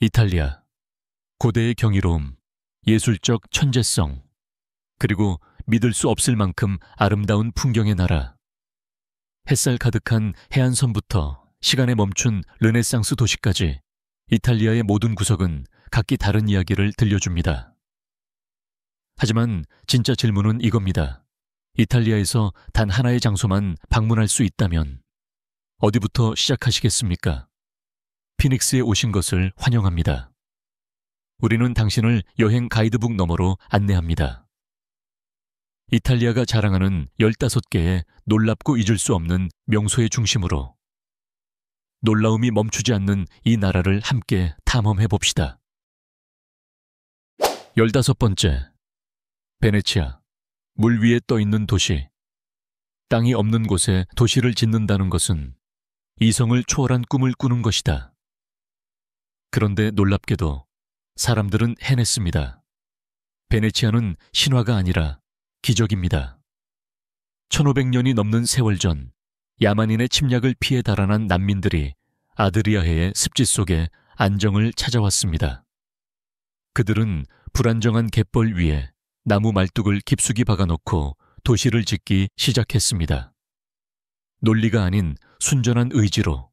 이탈리아, 고대의 경이로움, 예술적 천재성, 그리고 믿을 수 없을 만큼 아름다운 풍경의 나라. 햇살 가득한 해안선부터 시간에 멈춘 르네상스 도시까지 이탈리아의 모든 구석은 각기 다른 이야기를 들려줍니다. 하지만 진짜 질문은 이겁니다. 이탈리아에서 단 하나의 장소만 방문할 수 있다면 어디부터 시작하시겠습니까? 피닉스에 오신 것을 환영합니다. 우리는 당신을 여행 가이드북 너머로 안내합니다. 이탈리아가 자랑하는 15개의 놀랍고 잊을 수 없는 명소의 중심으로 놀라움이 멈추지 않는 이 나라를 함께 탐험해 봅시다. 15번째, 베네치아, 물 위에 떠 있는 도시. 땅이 없는 곳에 도시를 짓는다는 것은 이성을 초월한 꿈을 꾸는 것이다. 그런데 놀랍게도 사람들은 해냈습니다. 베네치아는 신화가 아니라 기적입니다. 1500년이 넘는 세월 전 야만인의 침략을 피해 달아난 난민들이 아드리아해의 습지 속에 안정을 찾아왔습니다. 그들은 불안정한 갯벌 위에 나무 말뚝을 깊숙이 박아놓고 도시를 짓기 시작했습니다. 논리가 아닌 순전한 의지로.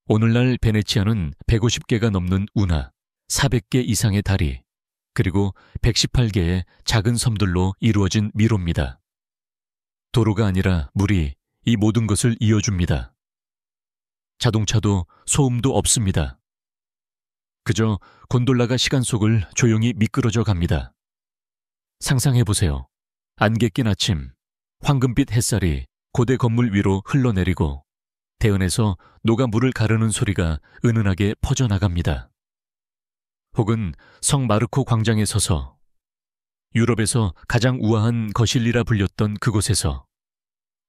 오늘날 베네치아는 150개가 넘는 운하, 400개 이상의 다리, 그리고 118개의 작은 섬들로 이루어진 미로입니다. 도로가 아니라 물이 이 모든 것을 이어줍니다. 자동차도 소음도 없습니다. 그저 곤돌라가 시간 속을 조용히 미끄러져 갑니다. 상상해보세요. 안개 낀 아침, 황금빛 햇살이 고대 건물 위로 흘러내리고 대연에서 녹아 물을 가르는 소리가 은은하게 퍼져나갑니다. 혹은 성 마르코 광장에 서서 유럽에서 가장 우아한 거실리라 불렸던 그곳에서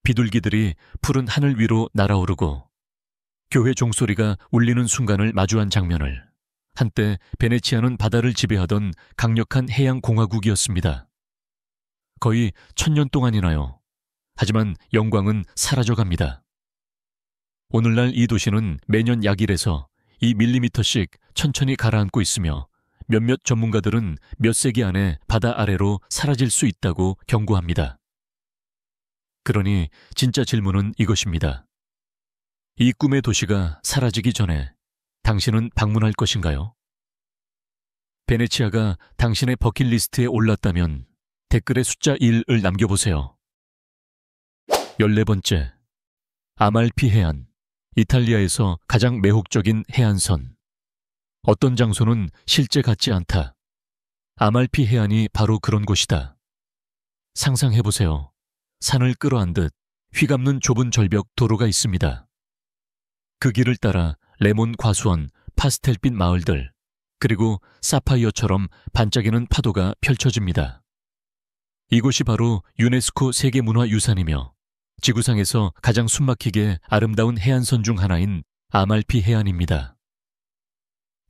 비둘기들이 푸른 하늘 위로 날아오르고 교회 종소리가 울리는 순간을 마주한 장면을. 한때 베네치아는 바다를 지배하던 강력한 해양 공화국이었습니다. 거의 1000년 동안이나요. 하지만 영광은 사라져갑니다. 오늘날 이 도시는 매년 약 1에서 2밀리미터씩 천천히 가라앉고 있으며 몇몇 전문가들은 몇 세기 안에 바다 아래로 사라질 수 있다고 경고합니다. 그러니 진짜 질문은 이것입니다. 이 꿈의 도시가 사라지기 전에 당신은 방문할 것인가요? 베네치아가 당신의 버킷리스트에 올랐다면 댓글에 숫자 1을 남겨보세요. 14번째, 아말피 해안, 이탈리아에서 가장 매혹적인 해안선. 어떤 장소는 실제 같지 않다. 아말피 해안이 바로 그런 곳이다. 상상해보세요. 산을 끌어안듯 휘감는 좁은 절벽 도로가 있습니다. 그 길을 따라 레몬 과수원, 파스텔빛 마을들, 그리고 사파이어처럼 반짝이는 파도가 펼쳐집니다. 이곳이 바로 유네스코 세계문화유산이며 지구상에서 가장 숨막히게 아름다운 해안선 중 하나인 아말피 해안입니다.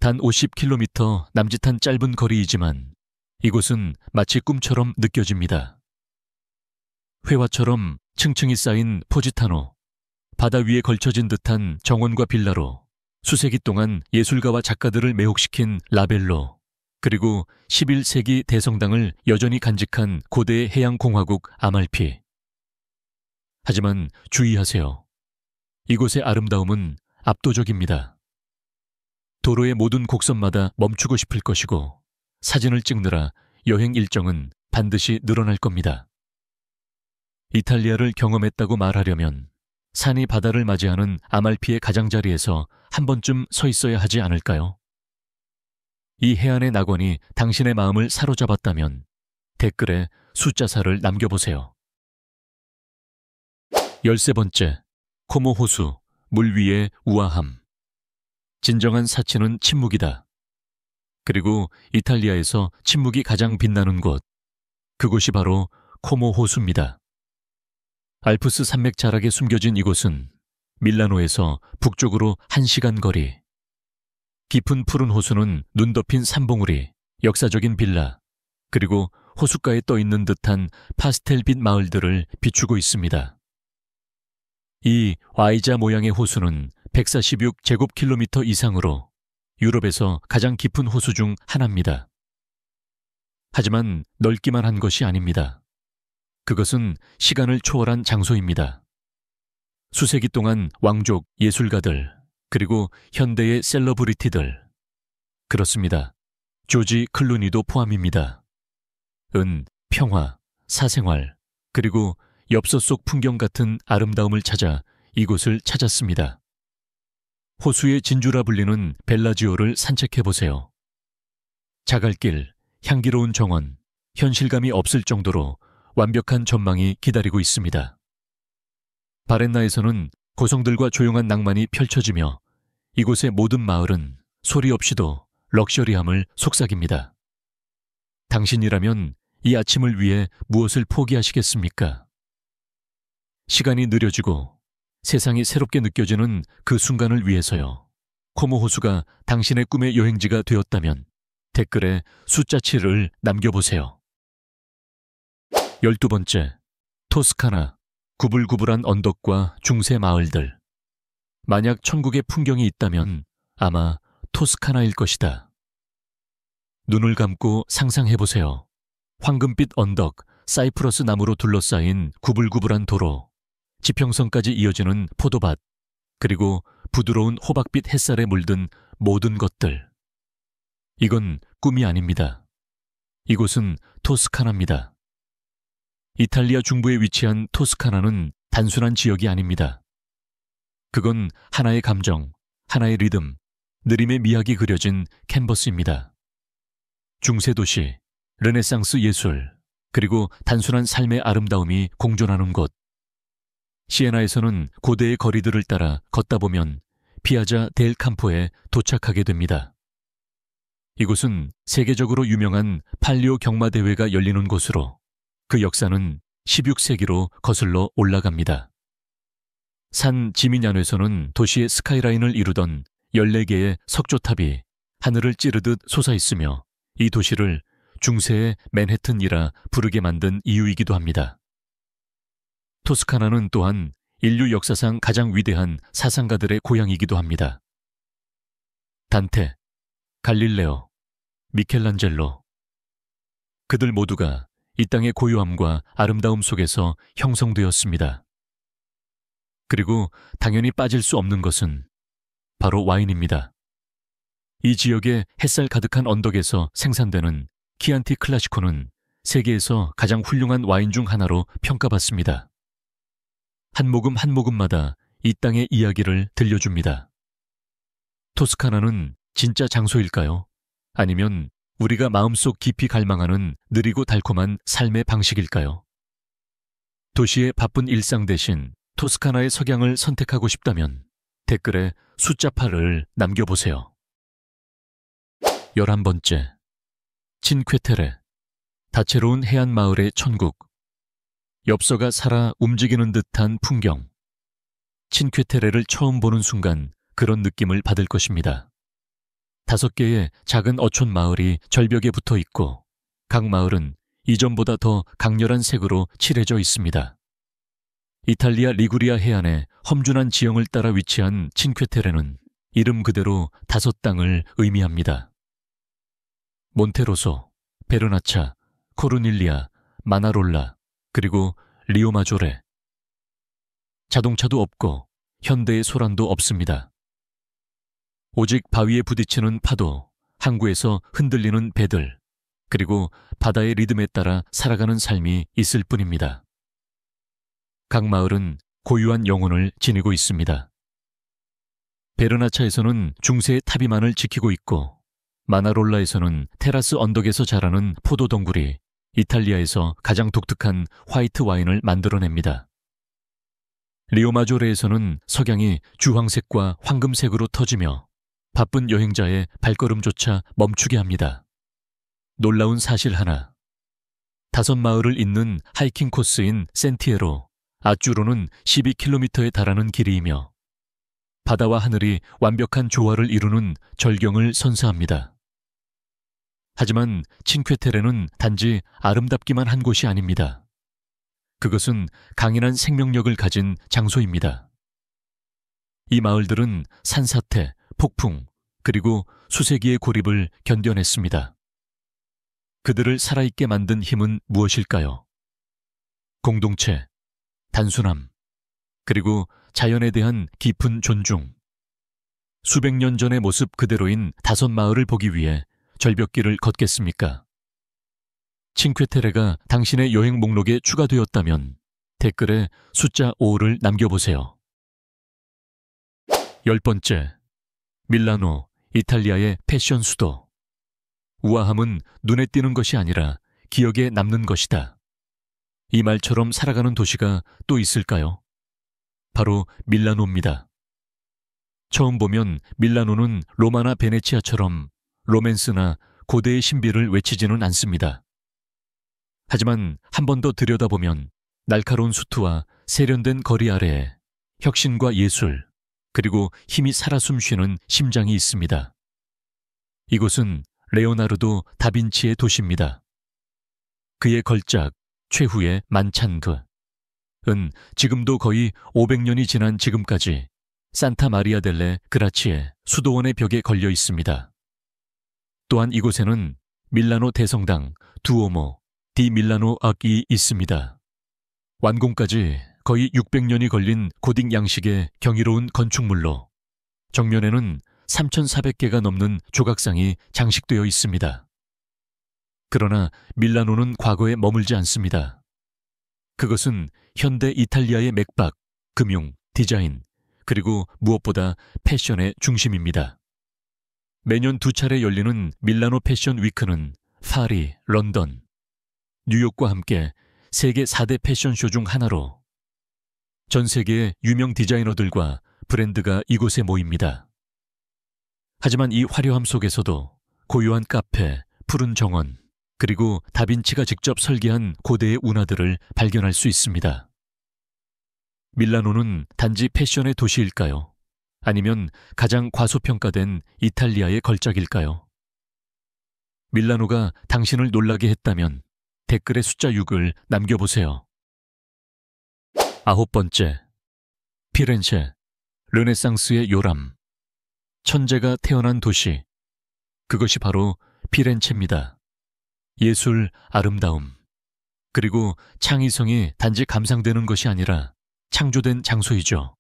단 50km 남짓한 짧은 거리이지만 이곳은 마치 꿈처럼 느껴집니다. 회화처럼 층층이 쌓인 포지타노, 바다 위에 걸쳐진 듯한 정원과 빌라로 수세기 동안 예술가와 작가들을 매혹시킨 라벨로, 그리고 11세기 대성당을 여전히 간직한 고대의 해양공화국 아말피. 하지만 주의하세요. 이곳의 아름다움은 압도적입니다. 도로의 모든 곡선마다 멈추고 싶을 것이고 사진을 찍느라 여행 일정은 반드시 늘어날 겁니다. 이탈리아를 경험했다고 말하려면 산이 바다를 맞이하는 아말피의 가장자리에서 한 번쯤 서 있어야 하지 않을까요? 이 해안의 낙원이 당신의 마음을 사로잡았다면 댓글에 숫자 4를 남겨보세요. 13번째, 코모 호수, 물 위의 우아함. 진정한 사치는 침묵이다. 그리고 이탈리아에서 침묵이 가장 빛나는 곳, 그곳이 바로 코모 호수입니다. 알프스 산맥 자락에 숨겨진 이곳은 밀라노에서 북쪽으로 1시간 거리. 깊은 푸른 호수는 눈 덮인 산봉우리, 역사적인 빌라, 그리고 호숫가에 떠있는 듯한 파스텔빛 마을들을 비추고 있습니다. 이 Y자 모양의 호수는 146제곱킬로미터 이상으로 유럽에서 가장 깊은 호수 중 하나입니다. 하지만 넓기만 한 것이 아닙니다. 그것은 시간을 초월한 장소입니다. 수세기 동안 왕족, 예술가들, 그리고 현대의 셀러브리티들, 그렇습니다. 조지 클루니도 포함입니다. 은, 평화, 사생활, 그리고 엽서 속 풍경 같은 아름다움을 찾아 이곳을 찾았습니다. 호수의 진주라 불리는 벨라지오를 산책해보세요. 자갈길, 향기로운 정원, 현실감이 없을 정도로 완벽한 전망이 기다리고 있습니다. 바렌나에서는 고성들과 조용한 낭만이 펼쳐지며 이곳의 모든 마을은 소리 없이도 럭셔리함을 속삭입니다. 당신이라면 이 아침을 위해 무엇을 포기하시겠습니까? 시간이 느려지고 세상이 새롭게 느껴지는 그 순간을 위해서요. 코모 호수가 당신의 꿈의 여행지가 되었다면 댓글에 숫자 7을 남겨보세요. 12번째, 토스카나, 구불구불한 언덕과 중세 마을들. 만약 천국의 풍경이 있다면 아마 토스카나일 것이다. 눈을 감고 상상해보세요. 황금빛 언덕, 사이프러스 나무로 둘러싸인 구불구불한 도로, 지평선까지 이어지는 포도밭, 그리고 부드러운 호박빛 햇살에 물든 모든 것들. 이건 꿈이 아닙니다. 이곳은 토스카나입니다. 이탈리아 중부에 위치한 토스카나는 단순한 지역이 아닙니다. 그건 하나의 감정, 하나의 리듬, 느림의 미학이 그려진 캔버스입니다. 중세 도시, 르네상스 예술, 그리고 단순한 삶의 아름다움이 공존하는 곳. 시에나에서는 고대의 거리들을 따라 걷다 보면 피아자 델 campo에 도착하게 됩니다. 이곳은 세계적으로 유명한 팔리오 경마대회가 열리는 곳으로 그 역사는 16세기로 거슬러 올라갑니다. 산 지미냐노에서는 도시의 스카이라인을 이루던 14개의 석조탑이 하늘을 찌르듯 솟아있으며 이 도시를 중세의 맨해튼이라 부르게 만든 이유이기도 합니다. 토스카나는 또한 인류 역사상 가장 위대한 사상가들의 고향이기도 합니다. 단테, 갈릴레오, 미켈란젤로. 그들 모두가 이 땅의 고요함과 아름다움 속에서 형성되었습니다. 그리고 당연히 빠질 수 없는 것은 바로 와인입니다. 이 지역의 햇살 가득한 언덕에서 생산되는 키안티 클라시코는 세계에서 가장 훌륭한 와인 중 하나로 평가받습니다. 한 모금 한 모금마다 이 땅의 이야기를 들려줍니다. 토스카나는 진짜 장소일까요? 아니면 우리가 마음속 깊이 갈망하는 느리고 달콤한 삶의 방식일까요? 도시의 바쁜 일상 대신 토스카나의 석양을 선택하고 싶다면 댓글에 숫자 8을 남겨보세요. 11번째, 친쾌테레, 다채로운 해안 마을의 천국. 엽서가 살아 움직이는 듯한 풍경. 친쾌테레를 처음 보는 순간 그런 느낌을 받을 것입니다. 5개의 작은 어촌 마을이 절벽에 붙어 있고 각 마을은 이전보다 더 강렬한 색으로 칠해져 있습니다. 이탈리아 리구리아 해안의 험준한 지형을 따라 위치한 친쾌테레는 이름 그대로 5땅을 의미합니다. 몬테로소, 베르나차, 코르닐리아, 마나롤라, 그리고 리오마조레. 자동차도 없고 현대의 소란도 없습니다. 오직 바위에 부딪히는 파도, 항구에서 흔들리는 배들, 그리고 바다의 리듬에 따라 살아가는 삶이 있을 뿐입니다. 각 마을은 고유한 영혼을 지니고 있습니다. 베르나차에서는 중세의 타비만을 지키고 있고 마나롤라에서는 테라스 언덕에서 자라는 포도 덩굴이 이탈리아에서 가장 독특한 화이트 와인을 만들어냅니다. 리오마조레에서는 석양이 주황색과 황금색으로 터지며 바쁜 여행자의 발걸음조차 멈추게 합니다. 놀라운 사실 하나. 5마을을 잇는 하이킹 코스인 센티에로, 아쭈로는 12km에 달하는 길이이며 바다와 하늘이 완벽한 조화를 이루는 절경을 선사합니다. 하지만 친쾌테레는 단지 아름답기만 한 곳이 아닙니다. 그것은 강인한 생명력을 가진 장소입니다. 이 마을들은 산사태, 폭풍, 그리고 수세기의 고립을 견뎌냈습니다. 그들을 살아있게 만든 힘은 무엇일까요? 공동체, 단순함, 그리고 자연에 대한 깊은 존중. 수백 년 전의 모습 그대로인 다섯 마을을 보기 위해 절벽길을 걷겠습니까? 칭쾌테레가 당신의 여행 목록에 추가되었다면 댓글에 숫자 5를 남겨보세요. 10번째, 밀라노, 이탈리아의 패션 수도. 우아함은 눈에 띄는 것이 아니라 기억에 남는 것이다. 이 말처럼 살아가는 도시가 또 있을까요? 바로 밀라노입니다. 처음 보면 밀라노는 로마나 베네치아처럼 로맨스나 고대의 신비를 외치지는 않습니다. 하지만 한 번 더 들여다보면 날카로운 수트와 세련된 거리 아래에 혁신과 예술, 그리고 힘이 살아 숨쉬는 심장이 있습니다. 이곳은 레오나르도 다빈치의 도시입니다. 그의 걸작, 최후의 만찬그은 지금도 거의 500년이 지난 지금까지 산타 마리아 델레 그라치의 수도원의 벽에 걸려 있습니다. 또한 이곳에는 밀라노 대성당 두오모 디 밀라노 악이 있습니다. 완공까지 거의 600년이 걸린 고딕 양식의 경이로운 건축물로 정면에는 3,400개가 넘는 조각상이 장식되어 있습니다. 그러나 밀라노는 과거에 머물지 않습니다. 그것은 현대 이탈리아의 맥박, 금융, 디자인, 그리고 무엇보다 패션의 중심입니다. 매년 2차례 열리는 밀라노 패션 위크는 파리, 런던, 뉴욕과 함께 세계 4대 패션쇼 중 하나로 전 세계의 유명 디자이너들과 브랜드가 이곳에 모입니다. 하지만 이 화려함 속에서도 고요한 카페, 푸른 정원, 그리고 다빈치가 직접 설계한 고대의 운하들을 발견할 수 있습니다. 밀라노는 단지 패션의 도시일까요? 아니면 가장 과소평가된 이탈리아의 걸작일까요? 밀라노가 당신을 놀라게 했다면 댓글에 숫자 6을 남겨보세요. 9번째, 피렌체, 르네상스의 요람. 천재가 태어난 도시. 그것이 바로 피렌체입니다. 예술, 아름다움, 그리고 창의성이 단지 감상되는 것이 아니라 창조된 장소이죠.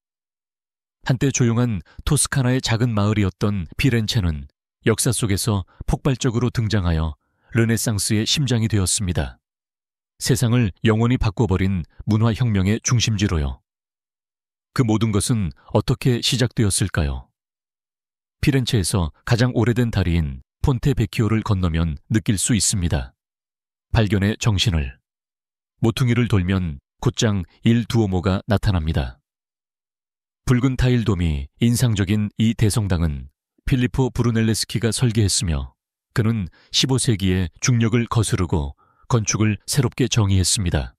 한때 조용한 토스카나의 작은 마을이었던 피렌체는 역사 속에서 폭발적으로 등장하여 르네상스의 심장이 되었습니다. 세상을 영원히 바꿔버린 문화혁명의 중심지로요. 그 모든 것은 어떻게 시작되었을까요? 피렌체에서 가장 오래된 다리인 폰테베키오를 건너면 느낄 수 있습니다. 발견의 정신을. 모퉁이를 돌면 곧장 일 두오모가 나타납니다. 붉은 타일돔이 인상적인 이 대성당은 필리포 브루넬레스키가 설계했으며 그는 15세기에 중력을 거스르고 건축을 새롭게 정의했습니다.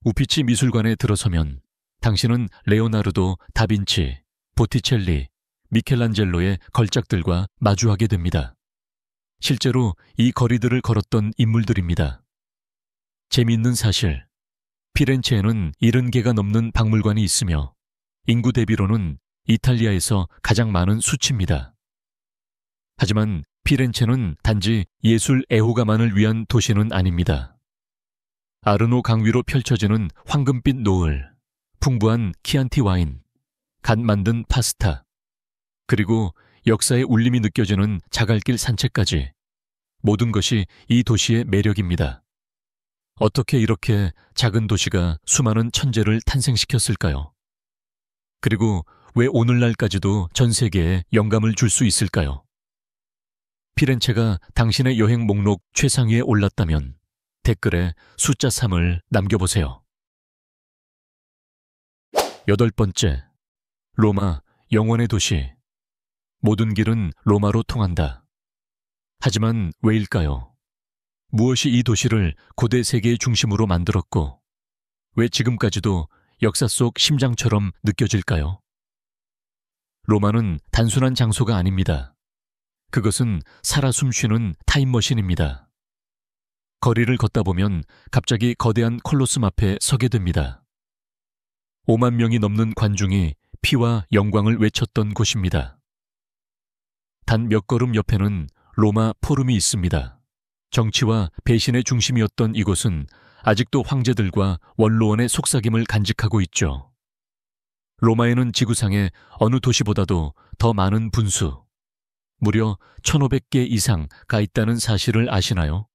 우피치 미술관에 들어서면 당신은 레오나르도, 다빈치, 보티첼리, 미켈란젤로의 걸작들과 마주하게 됩니다. 실제로 이 거리들을 걸었던 인물들입니다. 재미있는 사실, 피렌체에는 70개가 넘는 박물관이 있으며 인구 대비로는 이탈리아에서 가장 많은 수치입니다. 하지만 피렌체는 단지 예술 애호가만을 위한 도시는 아닙니다. 아르노 강 위로 펼쳐지는 황금빛 노을, 풍부한 키안티 와인, 갓 만든 파스타, 그리고 역사의 울림이 느껴지는 자갈길 산책까지 모든 것이 이 도시의 매력입니다. 어떻게 이렇게 작은 도시가 수많은 천재를 탄생시켰을까요? 그리고 왜 오늘날까지도 전 세계에 영감을 줄 수 있을까요? 피렌체가 당신의 여행 목록 최상위에 올랐다면 댓글에 숫자 3을 남겨보세요. 8번째, 로마, 영원의 도시. 모든 길은 로마로 통한다. 하지만 왜일까요? 무엇이 이 도시를 고대 세계의 중심으로 만들었고 왜 지금까지도 역사 속 심장처럼 느껴질까요? 로마는 단순한 장소가 아닙니다. 그것은 살아 숨쉬는 타임머신입니다. 거리를 걷다 보면 갑자기 거대한 콜로세움 앞에 서게 됩니다. 5만 명이 넘는 관중이 피와 영광을 외쳤던 곳입니다. 단 몇 걸음 옆에는 로마 포름이 있습니다. 정치와 배신의 중심이었던 이곳은 아직도 황제들과 원로원의 속삭임을 간직하고 있죠. 로마에는 지구상의 어느 도시보다도 더 많은 분수, 무려 1,500개 이상 가 있다는 사실을 아시나요?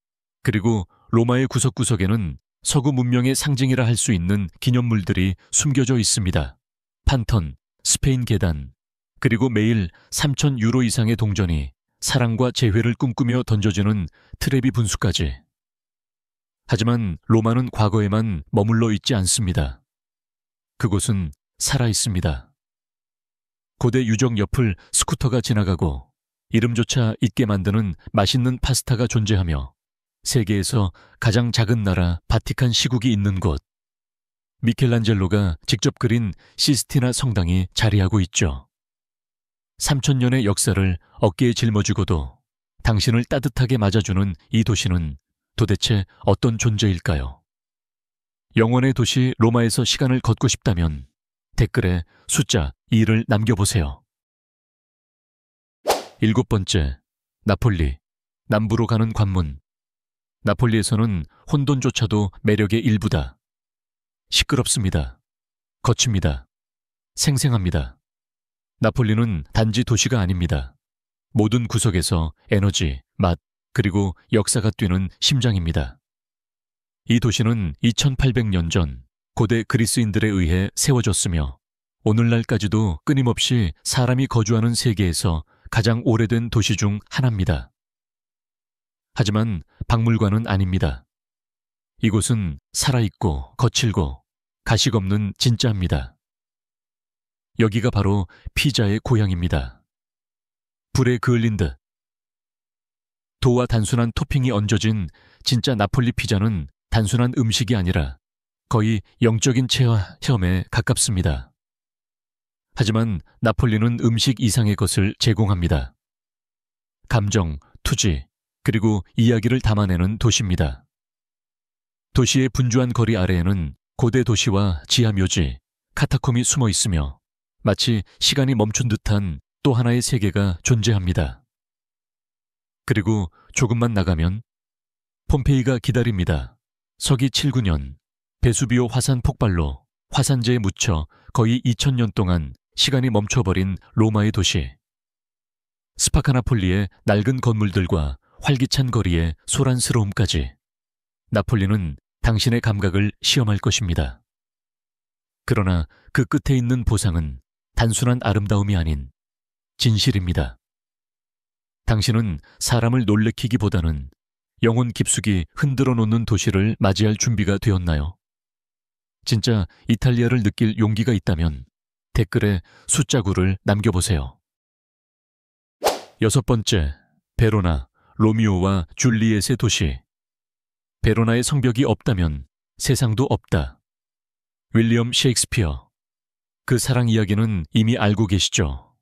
그리고 로마의 구석구석에는 서구 문명의 상징이라 할 수 있는 기념물들이 숨겨져 있습니다. 판턴, 스페인 계단, 그리고 매일 3,000유로 이상의 동전이 사랑과 재회를 꿈꾸며 던져지는 트레비 분수까지. 하지만 로마는 과거에만 머물러 있지 않습니다. 그곳은 살아 있습니다. 고대 유적 옆을 스쿠터가 지나가고 이름조차 잊게 만드는 맛있는 파스타가 존재하며 세계에서 가장 작은 나라 바티칸 시국이 있는 곳, 미켈란젤로가 직접 그린 시스티나 성당이 자리하고 있죠. 3,000년의 역사를 어깨에 짊어지고도 당신을 따뜻하게 맞아주는 이 도시는 도대체 어떤 존재일까요? 영원의 도시 로마에서 시간을 걷고 싶다면 댓글에 숫자 2를 남겨보세요. 7번째, 나폴리, 남부로 가는 관문. 나폴리에서는 혼돈조차도 매력의 일부다. 시끄럽습니다. 거칩니다. 생생합니다. 나폴리는 단지 도시가 아닙니다. 모든 구석에서 에너지, 맛, 그리고 역사가 뛰는 심장입니다. 이 도시는 2800년 전 고대 그리스인들에 의해 세워졌으며 오늘날까지도 끊임없이 사람이 거주하는 세계에서 가장 오래된 도시 중 하나입니다. 하지만 박물관은 아닙니다. 이곳은 살아있고 거칠고 가식 없는 진짜입니다. 여기가 바로 피자의 고향입니다. 불에 그을린 듯 도와 단순한 토핑이 얹어진 진짜 나폴리 피자는 단순한 음식이 아니라 거의 영적인 체험에 가깝습니다. 하지만 나폴리는 음식 이상의 것을 제공합니다. 감정, 투지, 그리고 이야기를 담아내는 도시입니다. 도시의 분주한 거리 아래에는 고대 도시와 지하 묘지, 카타콤이 숨어 있으며 마치 시간이 멈춘 듯한 또 하나의 세계가 존재합니다. 그리고 조금만 나가면 폼페이가 기다립니다. 서기 7~9년 베수비오 화산 폭발로 화산재에 묻혀 거의 2000년 동안 시간이 멈춰버린 로마의 도시. 스파카나폴리의 낡은 건물들과 활기찬 거리의 소란스러움까지 나폴리는 당신의 감각을 시험할 것입니다. 그러나 그 끝에 있는 보상은 단순한 아름다움이 아닌 진실입니다. 당신은 사람을 놀래키기보다는 영혼 깊숙이 흔들어 놓는 도시를 맞이할 준비가 되었나요? 진짜 이탈리아를 느낄 용기가 있다면 댓글에 숫자 9를 남겨보세요. 6번째, 베로나, 로미오와 줄리엣의 도시. 베로나의 성벽이 없다면 세상도 없다. 윌리엄 셰익스피어. 그 사랑 이야기는 이미 알고 계시죠?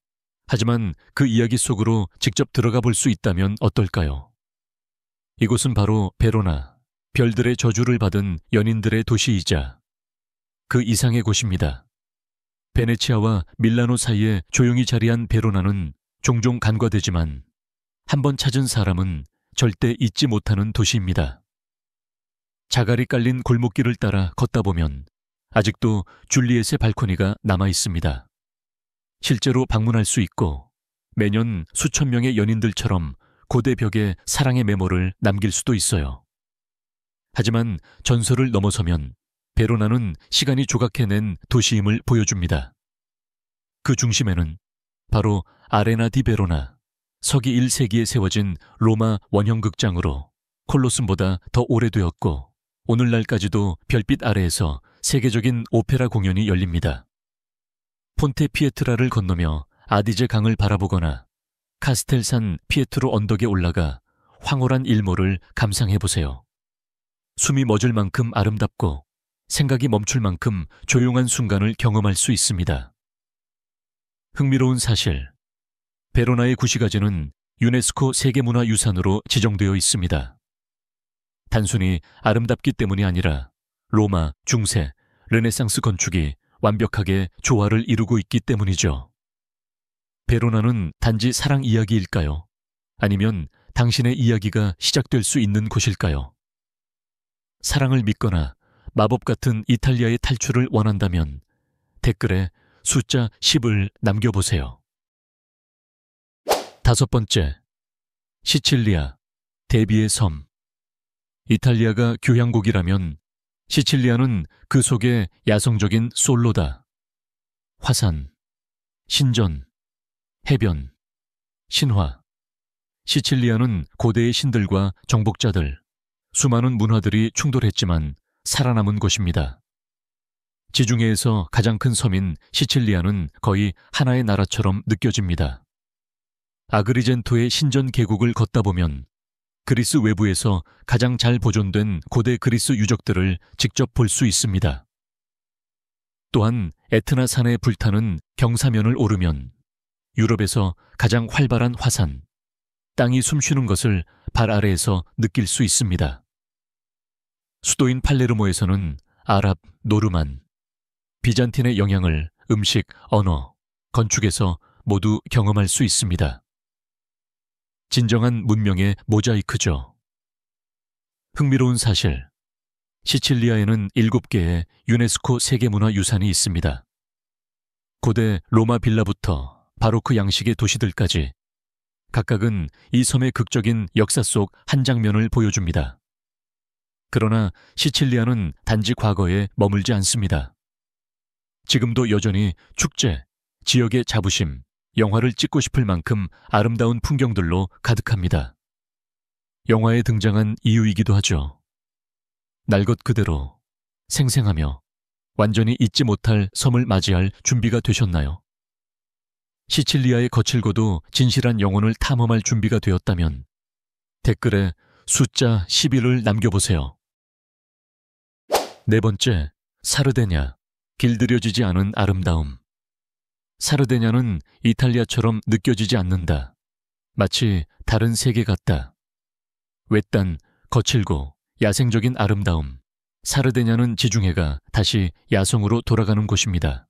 하지만 그 이야기 속으로 직접 들어가 볼 수 있다면 어떨까요? 이곳은 바로 베로나, 별들의 저주를 받은 연인들의 도시이자 그 이상의 곳입니다. 베네치아와 밀라노 사이에 조용히 자리한 베로나는 종종 간과되지만 한번 찾은 사람은 절대 잊지 못하는 도시입니다. 자갈이 깔린 골목길을 따라 걷다 보면 아직도 줄리엣의 발코니가 남아 있습니다. 실제로 방문할 수 있고 매년 수천 명의 연인들처럼 고대 벽에 사랑의 메모를 남길 수도 있어요. 하지만 전설을 넘어서면 베로나는 시간이 조각해낸 도시임을 보여줍니다. 그 중심에는 바로 아레나 디 베로나, 서기 1세기에 세워진 로마 원형극장으로 콜로세움보다 더 오래되었고 오늘날까지도 별빛 아래에서 세계적인 오페라 공연이 열립니다. 폰테 피에트라를 건너며 아디제 강을 바라보거나 카스텔산 피에트로 언덕에 올라가 황홀한 일몰을 감상해보세요. 숨이 멎을 만큼 아름답고 생각이 멈출 만큼 조용한 순간을 경험할 수 있습니다. 흥미로운 사실, 베로나의 구시가지는 유네스코 세계문화유산으로 지정되어 있습니다. 단순히 아름답기 때문이 아니라 로마, 중세, 르네상스 건축이 완벽하게 조화를 이루고 있기 때문이죠. 베로나는 단지 사랑 이야기일까요? 아니면 당신의 이야기가 시작될 수 있는 곳일까요? 사랑을 믿거나 마법 같은 이탈리아의 탈출을 원한다면 댓글에 숫자 10을 남겨보세요. 5번째, 시칠리아, 대비의 섬. 이탈리아가 교향곡이라면 시칠리아는 그 속에 야성적인 솔로다. 화산, 신전, 해변, 신화. 시칠리아는 고대의 신들과 정복자들, 수많은 문화들이 충돌했지만 살아남은 곳입니다. 지중해에서 가장 큰 섬인 시칠리아는 거의 하나의 나라처럼 느껴집니다. 아그리젠토의 신전 계곡을 걷다 보면 그리스 외부에서 가장 잘 보존된 고대 그리스 유적들을 직접 볼 수 있습니다. 또한 에트나 산에 불타는 경사면을 오르면 유럽에서 가장 활발한 화산, 땅이 숨쉬는 것을 발 아래에서 느낄 수 있습니다. 수도인 팔레르모에서는 아랍, 노르만, 비잔틴의 영향을 음식, 언어, 건축에서 모두 경험할 수 있습니다. 진정한 문명의 모자이크죠. 흥미로운 사실, 시칠리아에는 7개의 유네스코 세계문화유산이 있습니다. 고대 로마 빌라부터 바로크 양식의 도시들까지 각각은 이 섬의 극적인 역사 속 한 장면을 보여줍니다. 그러나 시칠리아는 단지 과거에 머물지 않습니다. 지금도 여전히 축제, 지역의 자부심, 영화를 찍고 싶을 만큼 아름다운 풍경들로 가득합니다. 영화에 등장한 이유이기도 하죠. 날 것 그대로 생생하며 완전히 잊지 못할 섬을 맞이할 준비가 되셨나요? 시칠리아의 거칠고도 진실한 영혼을 탐험할 준비가 되었다면 댓글에 숫자 11을 남겨보세요. 4번째, 사르데냐, 길들여지지 않은 아름다움. 사르데냐는 이탈리아처럼 느껴지지 않는다. 마치 다른 세계 같다. 외딴, 거칠고 야생적인 아름다움. 사르데냐는 지중해가 다시 야성으로 돌아가는 곳입니다.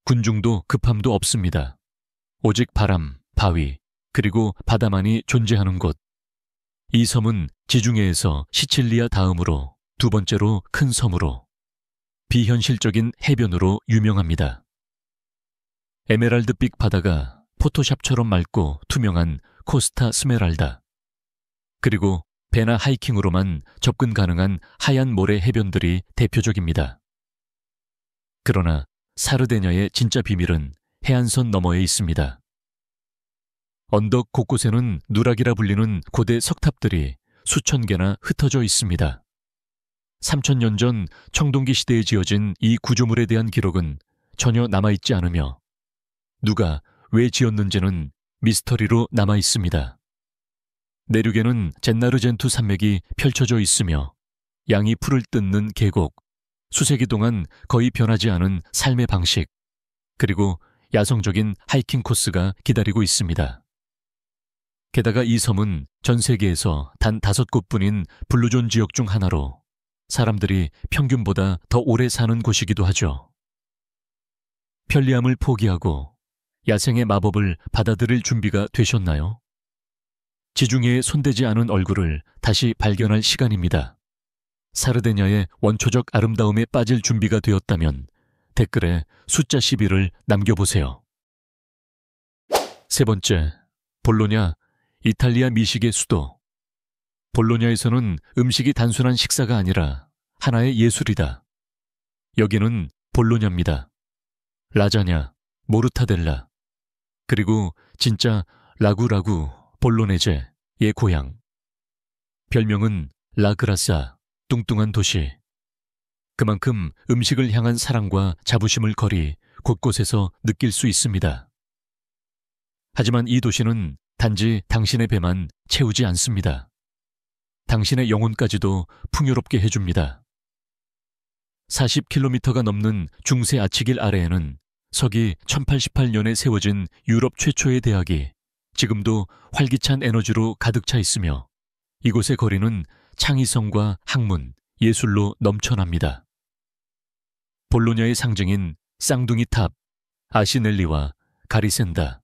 군중도 급함도 없습니다. 오직 바람, 바위, 그리고 바다만이 존재하는 곳. 이 섬은 지중해에서 시칠리아 다음으로 2번째로 큰 섬으로 비현실적인 해변으로 유명합니다. 에메랄드빛 바다가 포토샵처럼 맑고 투명한 코스타 스메랄다. 그리고 배나 하이킹으로만 접근 가능한 하얀 모래 해변들이 대표적입니다. 그러나 사르데냐의 진짜 비밀은 해안선 너머에 있습니다. 언덕 곳곳에는 누락이라 불리는 고대 석탑들이 수천 개나 흩어져 있습니다. 3000년 전 청동기 시대에 지어진 이 구조물에 대한 기록은 전혀 남아있지 않으며 누가 왜 지었는지는 미스터리로 남아 있습니다. 내륙에는 젠나르젠투 산맥이 펼쳐져 있으며 양이 풀을 뜯는 계곡, 수세기 동안 거의 변하지 않은 삶의 방식, 그리고 야성적인 하이킹 코스가 기다리고 있습니다. 게다가 이 섬은 전 세계에서 단 5곳뿐인 블루존 지역 중 하나로 사람들이 평균보다 더 오래 사는 곳이기도 하죠. 편리함을 포기하고 야생의 마법을 받아들일 준비가 되셨나요? 지중해에 손대지 않은 얼굴을 다시 발견할 시간입니다. 사르데냐의 원초적 아름다움에 빠질 준비가 되었다면 댓글에 숫자 11을 남겨보세요. 3번째, 볼로냐, 이탈리아 미식의 수도. 볼로냐에서는 음식이 단순한 식사가 아니라 하나의 예술이다. 여기는 볼로냐입니다. 라자냐, 모르타델라, 그리고 진짜 라구라구 볼로네제의 고향. 별명은 라그라사, 뚱뚱한 도시. 그만큼 음식을 향한 사랑과 자부심을 거리 곳곳에서 느낄 수 있습니다. 하지만 이 도시는 단지 당신의 배만 채우지 않습니다. 당신의 영혼까지도 풍요롭게 해줍니다. 40km가 넘는 중세 아치길 아래에는 서기 1088년에 세워진 유럽 최초의 대학이 지금도 활기찬 에너지로 가득 차 있으며 이곳의 거리는 창의성과 학문, 예술로 넘쳐납니다. 볼로냐의 상징인 쌍둥이 탑, 아시넬리와 가리센다,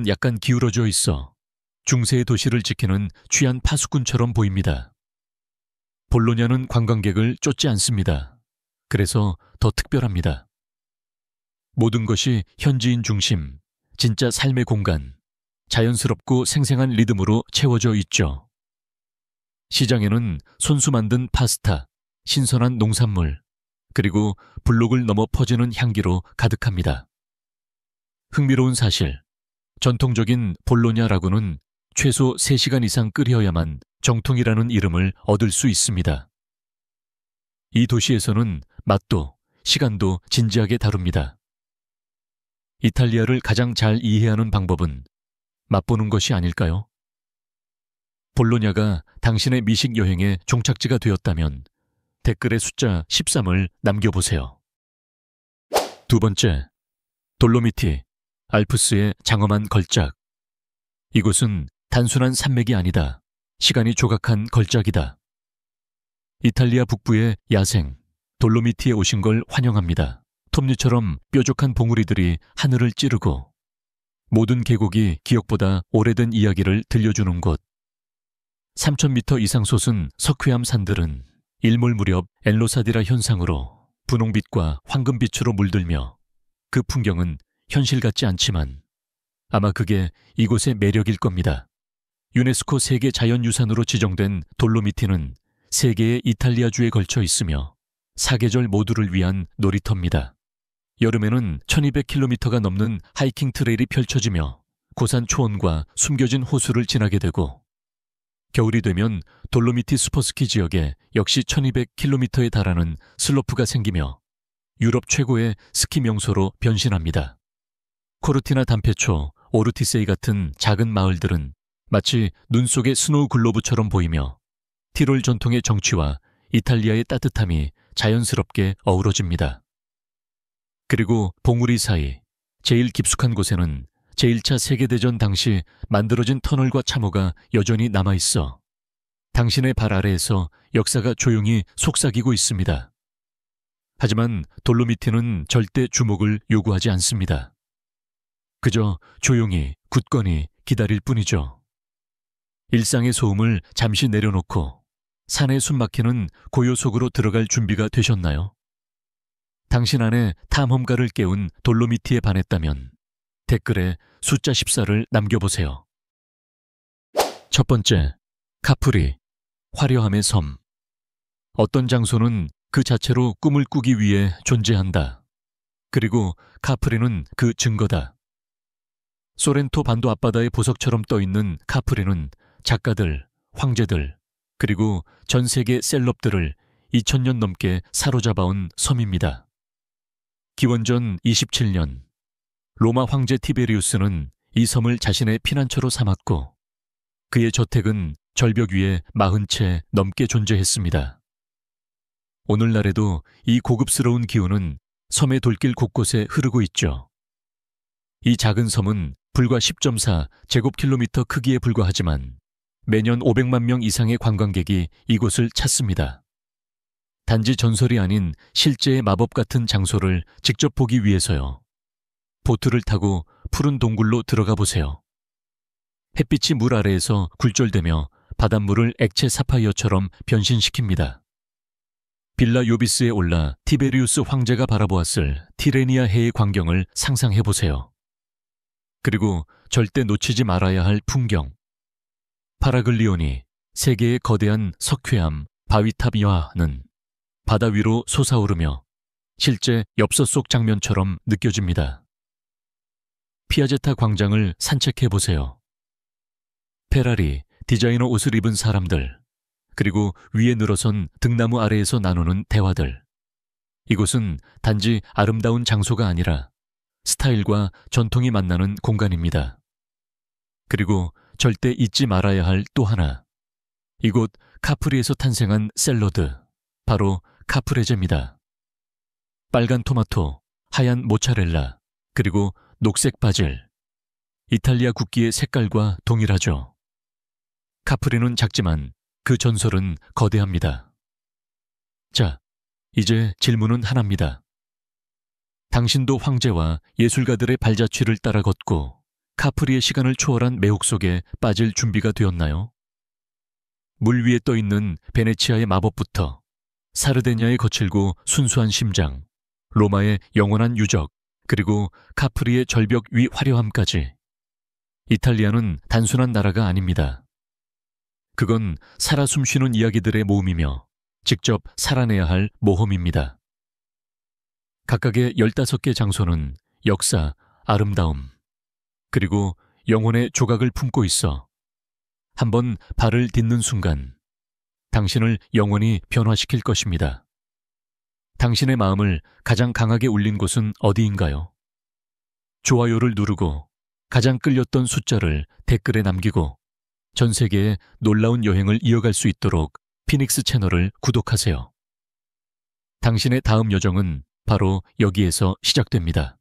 약간 기울어져 있어 중세의 도시를 지키는 취한 파수꾼처럼 보입니다. 볼로냐는 관광객을 쫓지 않습니다. 그래서 더 특별합니다. 모든 것이 현지인 중심, 진짜 삶의 공간, 자연스럽고 생생한 리듬으로 채워져 있죠. 시장에는 손수 만든 파스타, 신선한 농산물, 그리고 블록을 넘어 퍼지는 향기로 가득합니다. 흥미로운 사실, 전통적인 볼로냐 라구는 최소 3시간 이상 끓여야만 정통이라는 이름을 얻을 수 있습니다. 이 도시에서는 맛도, 시간도 진지하게 다룹니다. 이탈리아를 가장 잘 이해하는 방법은 맛보는 것이 아닐까요? 볼로냐가 당신의 미식 여행의 종착지가 되었다면 댓글에 숫자 13을 남겨보세요. 두 번째, 돌로미티, 알프스의 장엄한 걸작. 이곳은 단순한 산맥이 아니다. 시간이 조각한 걸작이다. 이탈리아 북부의 야생, 돌로미티에 오신 걸 환영합니다. 톱니처럼 뾰족한 봉우리들이 하늘을 찌르고 모든 계곡이 기억보다 오래된 이야기를 들려주는 곳. 3,000m 이상 솟은 석회암 산들은 일몰 무렵 엘로사디라 현상으로 분홍빛과 황금빛으로 물들며 그 풍경은 현실 같지 않지만 아마 그게 이곳의 매력일 겁니다. 유네스코 세계 자연유산으로 지정된 돌로미티는 3개의 이탈리아주에 걸쳐 있으며 사계절 모두를 위한 놀이터입니다. 여름에는 1200km가 넘는 하이킹 트레일이 펼쳐지며 고산 초원과 숨겨진 호수를 지나게 되고 겨울이 되면 돌로미티 슈퍼스키 지역에 역시 1200km에 달하는 슬로프가 생기며 유럽 최고의 스키 명소로 변신합니다. 코르티나 담페초, 오르티세이 같은 작은 마을들은 마치 눈 속의 스노우 글로브처럼 보이며 티롤 전통의 정취와 이탈리아의 따뜻함이 자연스럽게 어우러집니다. 그리고 봉우리 사이, 제일 깊숙한 곳에는 제1차 세계대전 당시 만들어진 터널과 참호가 여전히 남아있어 당신의 발 아래에서 역사가 조용히 속삭이고 있습니다. 하지만 돌로미티는 절대 주목을 요구하지 않습니다. 그저 조용히 굳건히 기다릴 뿐이죠. 일상의 소음을 잠시 내려놓고 산의 숨막히는 고요 속으로 들어갈 준비가 되셨나요? 당신 안에 탐험가를 깨운 돌로미티에 반했다면 댓글에 숫자 14를 남겨보세요. 첫 번째, 카프리, 화려함의 섬. 어떤 장소는 그 자체로 꿈을 꾸기 위해 존재한다. 그리고 카프리는 그 증거다. 소렌토 반도 앞바다의 보석처럼 떠있는 카프리는 작가들, 황제들, 그리고 전 세계 셀럽들을 2000년 넘게 사로잡아온 섬입니다. 기원전 27년, 로마 황제 티베리우스는 이 섬을 자신의 피난처로 삼았고 그의 저택은 절벽 위에 40채 넘게 존재했습니다. 오늘날에도 이 고급스러운 기운은 섬의 돌길 곳곳에 흐르고 있죠. 이 작은 섬은 불과 10.4 제곱킬로미터 크기에 불과하지만 매년 500만 명 이상의 관광객이 이곳을 찾습니다. 단지 전설이 아닌 실제의 마법 같은 장소를 직접 보기 위해서요. 보트를 타고 푸른 동굴로 들어가 보세요. 햇빛이 물 아래에서 굴절되며 바닷물을 액체 사파이어처럼 변신시킵니다. 빌라 요비스에 올라 티베리우스 황제가 바라보았을 티레니아 해의 광경을 상상해보세요. 그리고 절대 놓치지 말아야 할 풍경. 파라글리오니, 세계의 거대한 석회암 바위탑이와는 바다 위로 솟아오르며 실제 엽서 속 장면처럼 느껴집니다. 피아제타 광장을 산책해보세요. 페라리, 디자이너 옷을 입은 사람들, 그리고 위에 늘어선 등나무 아래에서 나누는 대화들. 이곳은 단지 아름다운 장소가 아니라 스타일과 전통이 만나는 공간입니다. 그리고 절대 잊지 말아야 할 또 하나. 이곳 카프리에서 탄생한 샐러드, 바로 카프레제입니다. 빨간 토마토, 하얀 모차렐라, 그리고 녹색 바질. 이탈리아 국기의 색깔과 동일하죠. 카프리는 작지만 그 전설은 거대합니다. 자, 이제 질문은 하나입니다. 당신도 황제와 예술가들의 발자취를 따라 걷고 카프리의 시간을 초월한 매혹 속에 빠질 준비가 되었나요? 물 위에 떠 있는 베네치아의 마법부터 사르데냐의 거칠고 순수한 심장, 로마의 영원한 유적, 그리고 카프리의 절벽 위 화려함까지. 이탈리아는 단순한 나라가 아닙니다. 그건 살아 숨쉬는 이야기들의 모음이며 직접 살아내야 할 모험입니다. 각각의 15개 장소는 역사, 아름다움, 그리고 영혼의 조각을 품고 있어 한번 발을 딛는 순간 당신을 영원히 변화시킬 것입니다. 당신의 마음을 가장 강하게 울린 곳은 어디인가요? 좋아요를 누르고 가장 끌렸던 숫자를 댓글에 남기고 전 세계의 놀라운 여행을 이어갈 수 있도록 피닉스 채널을 구독하세요. 당신의 다음 여정은 바로 여기에서 시작됩니다.